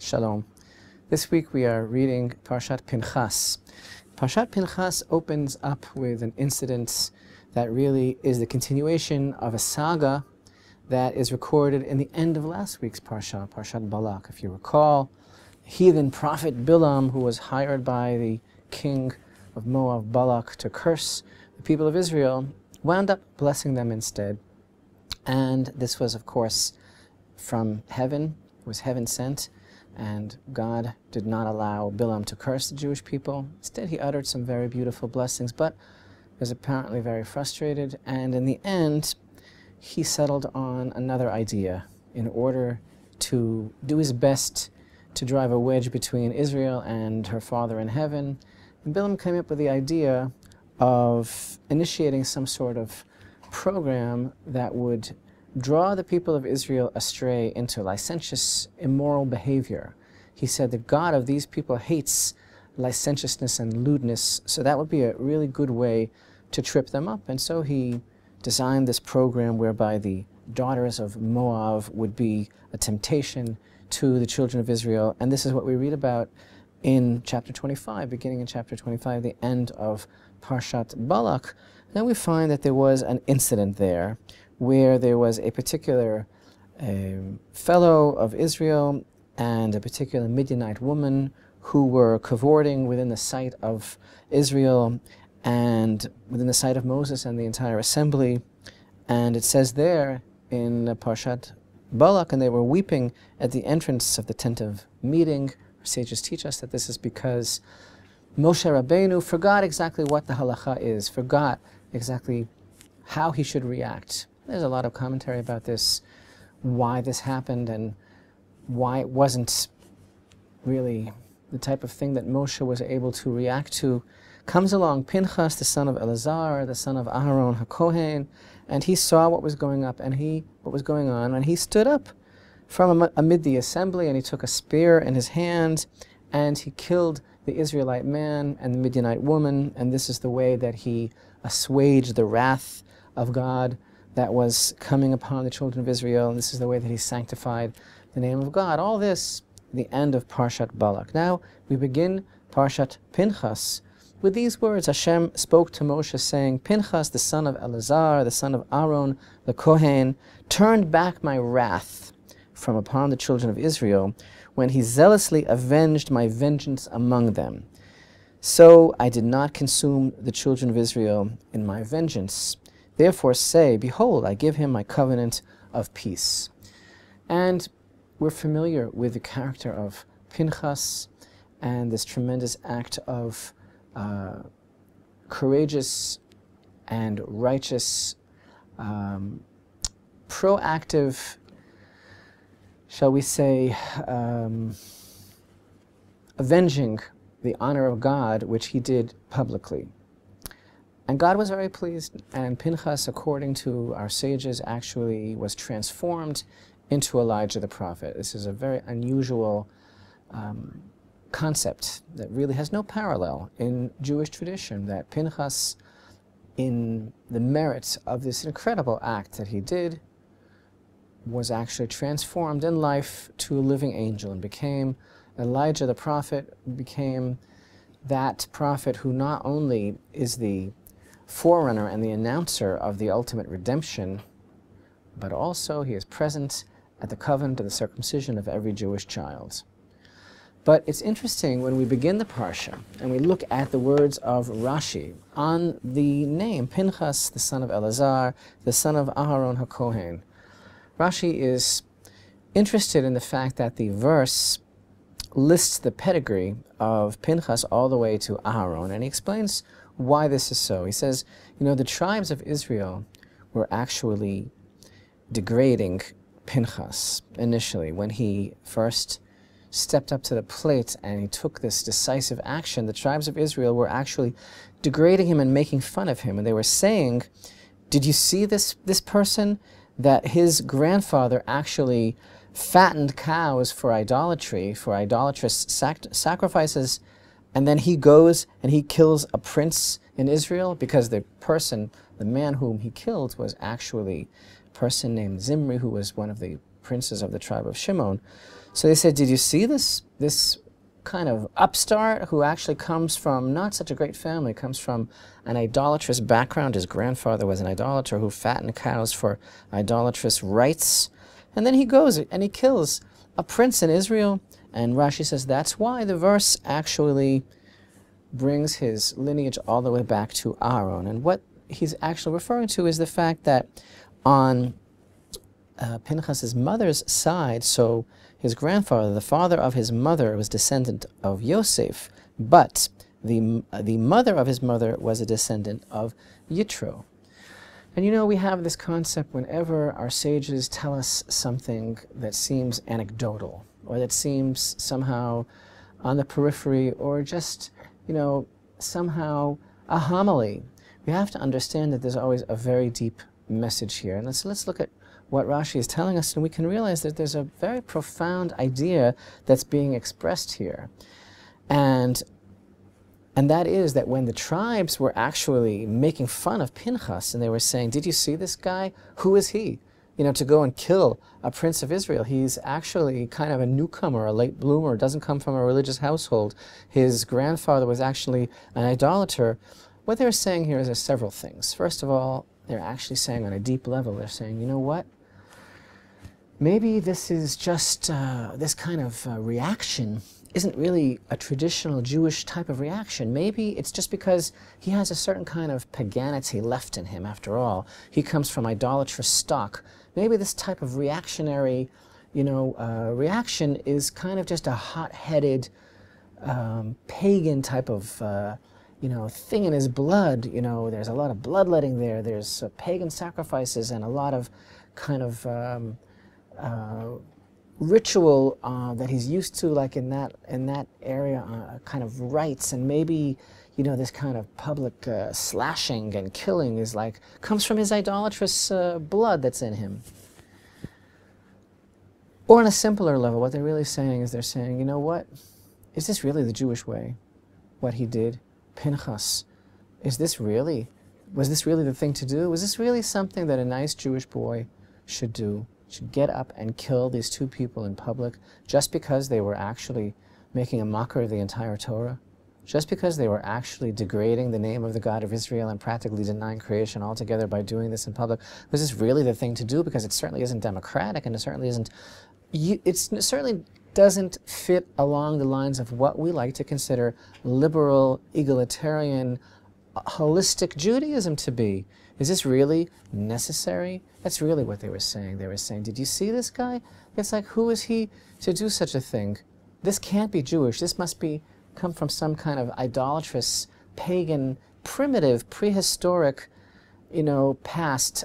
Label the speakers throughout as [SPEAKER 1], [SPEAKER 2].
[SPEAKER 1] Shalom. This week we are reading Parashat Pinchas. Parashat Pinchas opens up with an incident that really is the continuation of a saga that is recorded in the end of last week's Parsha, Parashat Balak. If you recall, heathen prophet Bilam, who was hired by the king of Moab, Balak, to curse the people of Israel, wound up blessing them instead. And this was, of course, from heaven. It was heaven sent, and God did not allow Bilam to curse the Jewish people. Instead, he uttered some very beautiful blessings, but was apparently very frustrated, and in the end, he settled on another idea in order to do his best to drive a wedge between Israel and her Father in heaven. And Bilam came up with the idea of initiating some sort of program that would draw the people of Israel astray into licentious, immoral behavior. He said the God of these people hates licentiousness and lewdness, so that would be a really good way to trip them up. And so he designed this program whereby the daughters of Moab would be a temptation to the children of Israel. And this is what we read about in chapter 25, beginning in chapter 25, the end of Parashat Balak. Then we find that there was an incident there where there was a particular fellow of Israel and a particular Midianite woman who were cavorting within the sight of Israel and within the sight of Moses and the entire assembly. And it says there in Parashat Balak, and they were weeping at the entrance of the tent of meeting. Our sages teach us that this is because Moshe Rabbeinu forgot exactly what the halacha is, forgot exactly how he should react. There's a lot of commentary about this, why this happened and why it wasn't really the type of thing that Moshe was able to react to. Comes along Pinchas, the son of Eleazar, the son of Aharon HaKohen, and he saw what was going on, and he stood up from amid the assembly, and he took a spear in his hand, and he killed the Israelite man and the Midianite woman, and this is the way that he assuaged the wrath of God that was coming upon the children of Israel, and this is the way that he sanctified the name of God. All this, the end of Parashat Balak. Now we begin Parashat Pinchas with these words. Hashem spoke to Moshe saying, Pinchas, the son of Eleazar, the son of Aaron, the Kohen, turned back my wrath from upon the children of Israel when he zealously avenged my vengeance among them. So I did not consume the children of Israel in my vengeance. Therefore say, behold, I give him my covenant of peace. And we're familiar with the character of Pinchas and this tremendous act of courageous and righteous, proactive, shall we say, avenging the honor of God, which he did publicly. And God was very pleased, and Pinchas, according to our sages, actually was transformed into Elijah the prophet. This is a very unusual concept that really has no parallel in Jewish tradition, that Pinchas, in the merits of this incredible act that he did, was actually transformed in life to a living angel and became Elijah the prophet, became that prophet who not only is the forerunner and the announcer of the ultimate redemption, but also he is present at the covenant of the circumcision of every Jewish child. But it's interesting when we begin the Parsha and we look at the words of Rashi on the name Pinchas, the son of Eleazar, the son of Aharon HaKohen. Rashi is interested in the fact that the verse lists the pedigree of Pinchas all the way to Aharon, and he explains why this is so. He says, you know, the tribes of Israel were actually degrading Pinchas initially. When he first stepped up to the plate and he took this decisive action, the tribes of Israel were actually degrading him and making fun of him. And they were saying, did you see this person? That his grandfather actually fattened cows for idolatry, for idolatrous sacrifices, and then he goes and he kills a prince in Israel because the man whom he killed was actually a person named Zimri, who was one of the princes of the tribe of Shimon. So they said, did you see this kind of upstart who actually comes from not such a great family, comes from an idolatrous background. His grandfather was an idolater who fattened cows for idolatrous rites. And then he goes and he kills a prince in Israel. And Rashi says that's why the verse actually brings his lineage all the way back to Aaron. And what he's actually referring to is the fact that on Pinchas's mother's side, so his grandfather, the father of his mother, was descendant of Yosef, but the mother of his mother was a descendant of Yitro. And you know, we have this concept whenever our sages tell us something that seems anecdotal, or that seems somehow on the periphery, or just, you know, somehow a homily. We have to understand that there's always a very deep message here. And let's look at what Rashi is telling us, and we can realize that there's a very profound idea that's being expressed here. And that is that when the tribes were actually making fun of Pinchas, and they were saying, did you see this guy? Who is he? You know, to go and kill a prince of Israel. He's actually kind of a newcomer, a late bloomer, doesn't come from a religious household. His grandfather was actually an idolater. What they're saying here is there's several things. First of all, they're actually saying on a deep level, they're saying, you know what? Maybe this is just, this kind of reaction isn't really a traditional Jewish type of reaction. Maybe it's just because he has a certain kind of paganity left in him, after all. He comes from idolatrous stock. Maybe this type of reactionary, you know, reaction is kind of just a hot-headed, pagan type of, you know, thing in his blood. You know, there's a lot of bloodletting there. There's pagan sacrifices and a lot of kind of ritual that he's used to, like in that area, kind of rites. And maybe, you know, this kind of public slashing and killing is like, comes from his idolatrous blood that's in him. Or on a simpler level, what they're really saying is they're saying, you know what? Is this really the Jewish way, what he did? Pinchas, was this really the thing to do? Was this really something that a nice Jewish boy should do? Should get up and kill these two people in public just because they were actually making a mockery of the entire Torah? Just because they were actually degrading the name of the God of Israel and practically denying creation altogether by doing this in public? Was this really the thing to do? Because it certainly isn't democratic, and it certainly isn't, it certainly doesn't fit along the lines of what we like to consider liberal, egalitarian, holistic Judaism to be. Is this really necessary? That's really what they were saying. They were saying, did you see this guy? It's like, who is he to do such a thing? This can't be Jewish. This must come from some kind of idolatrous, pagan, primitive, prehistoric, you know, past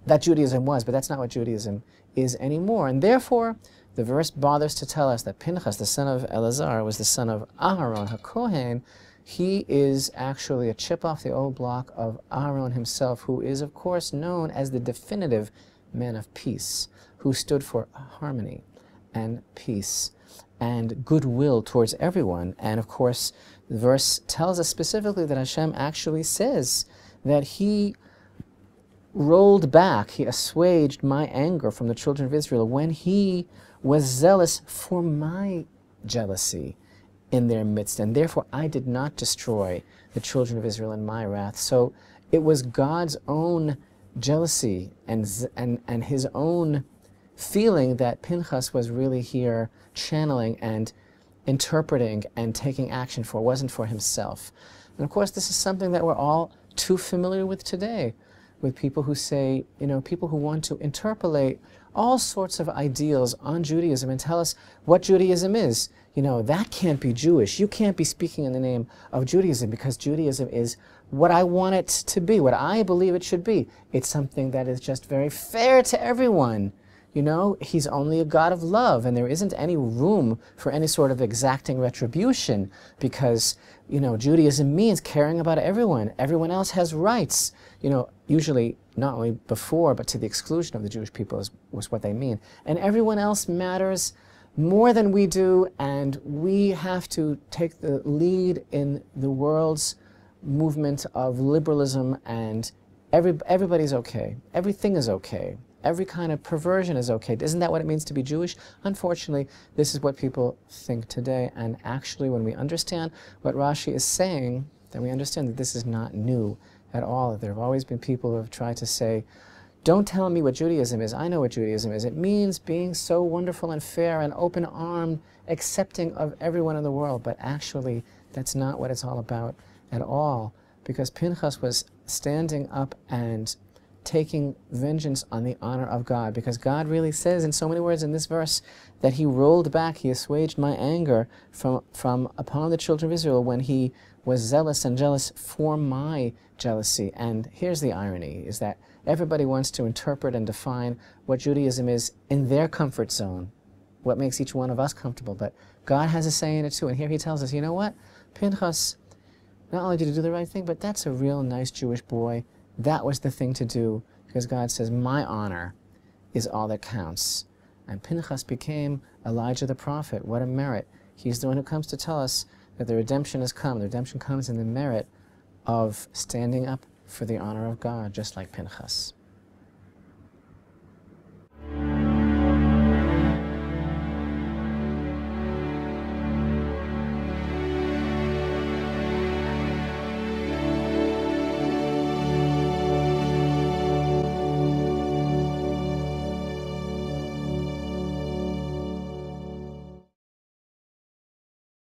[SPEAKER 1] that Judaism was, but that's not what Judaism is anymore. And therefore, the verse bothers to tell us that Pinchas, the son of Eleazar, was the son of Aharon HaKohen. He is actually a chip off the old block of Aaron himself, who is, of course, known as the definitive man of peace, who stood for harmony and peace and goodwill towards everyone. And, of course, the verse tells us specifically that Hashem actually says that he rolled back, he assuaged my anger from the children of Israel when he was zealous for my jealousy in their midst, and therefore I did not destroy the children of Israel in my wrath. So it was God's own jealousy and his own feeling that Pinchas was really here channeling and interpreting and taking action for, wasn't for himself. And of course this is something that we're all too familiar with today, with people who say, you know, people who want to interpolate all sorts of ideals on Judaism and tell us what Judaism is. You know, that can't be Jewish. You can't be speaking in the name of Judaism because Judaism is what I want it to be, what I believe it should be. It's something that is just very fair to everyone. You know, he's only a God of love, and there isn't any room for any sort of exacting retribution because, you know, Judaism means caring about everyone. Everyone else has rights. You know, usually not only before, but to the exclusion of the Jewish people was what they mean. And everyone else matters more than we do, and we have to take the lead in the world's movement of liberalism, and everybody's okay. Everything is okay. every kind of perversion is okay. Isn't that what it means to be Jewish? Unfortunately, this is what people think today. And actually, when we understand what Rashi is saying, then we understand that this is not new at all. There have always been people who have tried to say, don't tell me what Judaism is. I know what Judaism is. It means being so wonderful and fair and open-armed, accepting of everyone in the world. But actually, that's not what it's all about at all. Because Pinchas was standing up and taking vengeance on the honor of God. Because God really says in so many words in this verse that he rolled back, he assuaged my anger from upon the children of Israel when he was zealous and jealous for my jealousy. And here's the irony, is that everybody wants to interpret and define what Judaism is in their comfort zone, what makes each one of us comfortable. But God has a say in it too. And here he tells us, you know what? Pinchas not only did he do the right thing, but that's a real nice Jewish boy. That was the thing to do, because God says, my honor is all that counts. And Pinchas became Elijah the prophet. What a merit. He's the one who comes to tell us that the redemption has come. The redemption comes in the merit of standing up for the honor of God, just like Pinchas.